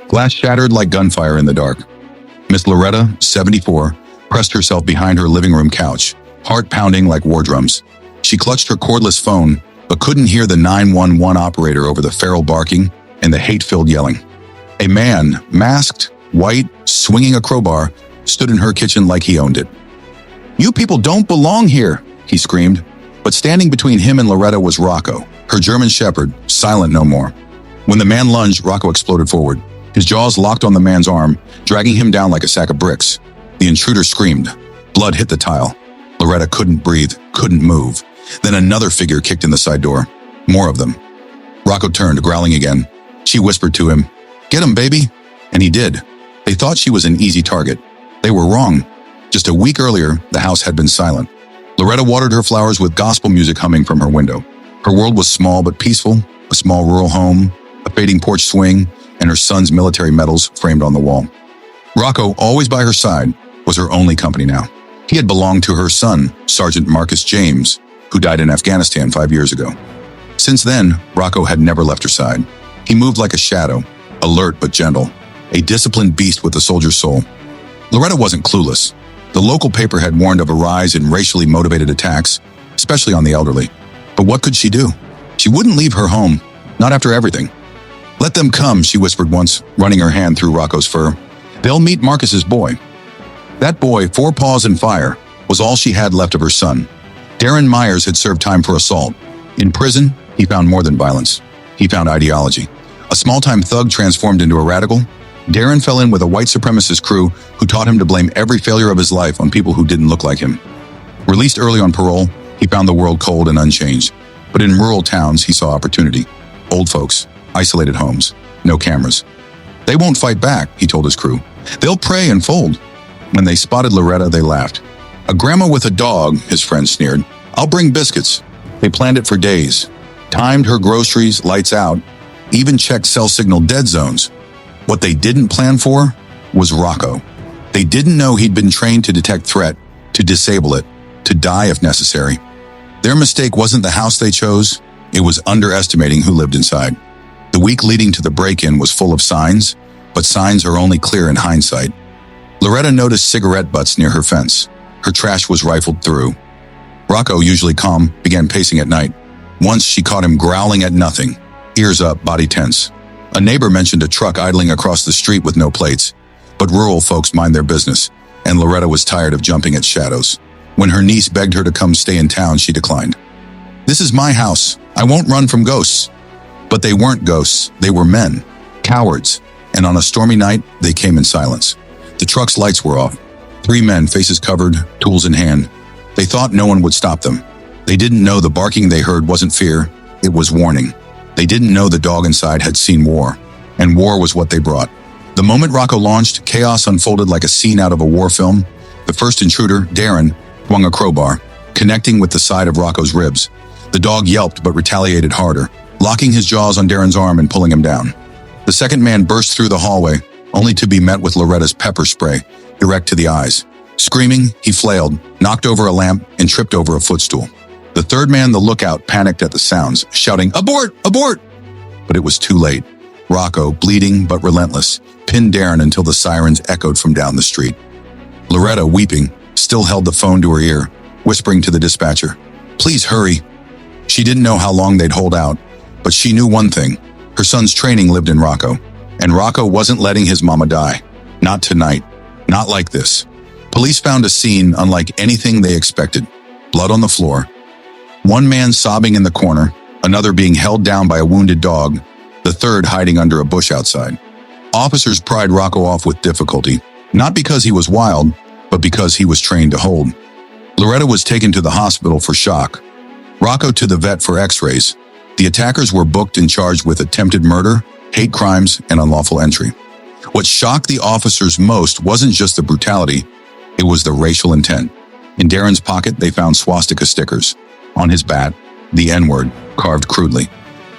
Glass shattered like gunfire in the dark. Miss Loretta, 74, pressed herself behind her living room couch, heart pounding like war drums. She clutched her cordless phone, but couldn't hear the 911 operator over the feral barking and the hate-filled yelling. A man, masked, white, swinging a crowbar, stood in her kitchen like he owned it. "You people don't belong here," he screamed. But standing between him and Loretta was Rocco, her German shepherd, silent no more. When the man lunged, Rocco exploded forward. His jaws locked on the man's arm, dragging him down like a sack of bricks. The intruder screamed. Blood hit the tile. Loretta couldn't breathe, couldn't move. Then another figure kicked in the side door. More of them. Rocco turned, growling again. She whispered to him, "Get him, baby." And he did. They thought she was an easy target. They were wrong. Just a week earlier, the house had been silent. Loretta watered her flowers with gospel music humming from her window. Her world was small but peaceful, a small rural home, a fading porch swing, and her son's military medals framed on the wall. Rocco, always by her side, was her only company now. He had belonged to her son, Sergeant Marcus James, who died in Afghanistan 5 years ago. Since then, Rocco had never left her side. He moved like a shadow, alert but gentle, a disciplined beast with a soldier's soul. Loretta wasn't clueless. The local paper had warned of a rise in racially motivated attacks, especially on the elderly. But what could she do? She wouldn't leave her home, not after everything. "Let them come," she whispered once, running her hand through Rocco's fur. "They'll meet Marcus's boy." That boy, 4 paws and fire, was all she had left of her son. Darren Myers had served time for assault. In prison, he found more than violence. He found ideology. A small-time thug transformed into a radical. Darren fell in with a white supremacist crew who taught him to blame every failure of his life on people who didn't look like him. Released early on parole, he found the world cold and unchanged. But in rural towns, he saw opportunity. Old folks, isolated homes, no cameras. "They won't fight back," he told his crew. "They'll pray and fold." When they spotted Loretta, they laughed. "A grandma with a dog," his friends sneered. "I'll bring biscuits." They planned it for days. Timed her groceries, lights out, even checked cell signal dead zones. What they didn't plan for was Rocco. They didn't know he'd been trained to detect threat, to disable it, to die if necessary. Their mistake wasn't the house they chose, it was underestimating who lived inside. The week leading to the break-in was full of signs, but signs are only clear in hindsight. Loretta noticed cigarette butts near her fence. Her trash was rifled through. Rocco, usually calm, began pacing at night. Once she caught him growling at nothing, ears up, body tense. A neighbor mentioned a truck idling across the street with no plates, but rural folks mind their business, and Loretta was tired of jumping at shadows. When her niece begged her to come stay in town, she declined. "This is my house. I won't run from ghosts." But they weren't ghosts, they were men, cowards, and on a stormy night, they came in silence. The truck's lights were off. 3 men, faces covered, tools in hand. They thought no one would stop them. They didn't know the barking they heard wasn't fear, it was warning. They didn't know the dog inside had seen war, and war was what they brought. The moment Rocco launched, chaos unfolded like a scene out of a war film. The first intruder, Darren, swung a crowbar, connecting with the side of Rocco's ribs. The dog yelped but retaliated harder, locking his jaws on Darren's arm and pulling him down. The second man burst through the hallway, only to be met with Loretta's pepper spray, direct to the eyes. Screaming, he flailed, knocked over a lamp, and tripped over a footstool. The third man, the lookout, panicked at the sounds, shouting, "Abort! Abort!" But it was too late. Rocco, bleeding but relentless, pinned Darren until the sirens echoed from down the street. Loretta, weeping, still held the phone to her ear, whispering to the dispatcher, "Please hurry." She didn't know how long they'd hold out, but she knew one thing. Her son's training lived in Rocco, and Rocco wasn't letting his mama die. Not tonight. Not like this. Police found a scene unlike anything they expected. Blood on the floor. One man sobbing in the corner, another being held down by a wounded dog, the third hiding under a bush outside. Officers pried Rocco off with difficulty, not because he was wild, but because he was trained to hold. Loretta was taken to the hospital for shock. Rocco to the vet for x-rays. The attackers were booked and charged with attempted murder, hate crimes, and unlawful entry. What shocked the officers most wasn't just the brutality, it was the racial intent. In Darren's pocket, they found swastika stickers. On his bat, the N-word, carved crudely.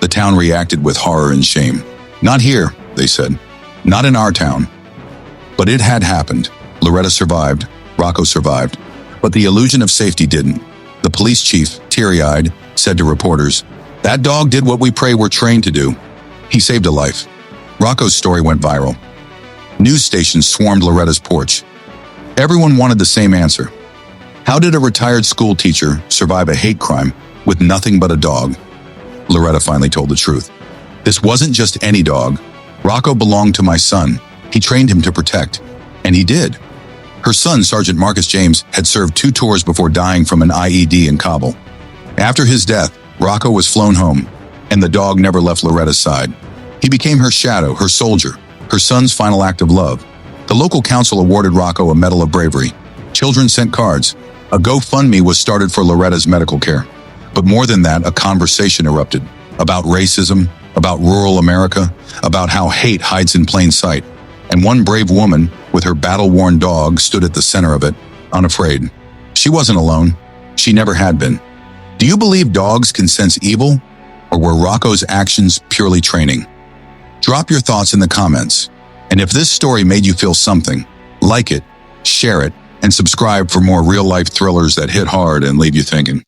The town reacted with horror and shame. "Not here," they said. "Not in our town." But it had happened. Loretta survived. Rocco survived. But the illusion of safety didn't. The police chief, teary-eyed, said to reporters, "That dog did what we pray we're trained to do. He saved a life." Rocco's story went viral. News stations swarmed Loretta's porch. Everyone wanted the same answer. How did a retired school teacher survive a hate crime with nothing but a dog? Loretta finally told the truth. This wasn't just any dog. Rocco belonged to my son. He trained him to protect. And he did. Her son, Sergeant Marcus James, had served 2 tours before dying from an IED in Kabul. After his death, Rocco was flown home, and the dog never left Loretta's side. He became her shadow, her soldier, her son's final act of love. The local council awarded Rocco a Medal of Bravery. Children sent cards. A GoFundMe was started for Loretta's medical care. But more than that, a conversation erupted about racism, about rural America, about how hate hides in plain sight. And one brave woman, with her battle-worn dog, stood at the center of it, unafraid. She wasn't alone. She never had been. Do you believe dogs can sense evil, or were Rocco's actions purely training? Drop your thoughts in the comments. And if this story made you feel something, like it, share it, and subscribe for more real-life thrillers that hit hard and leave you thinking.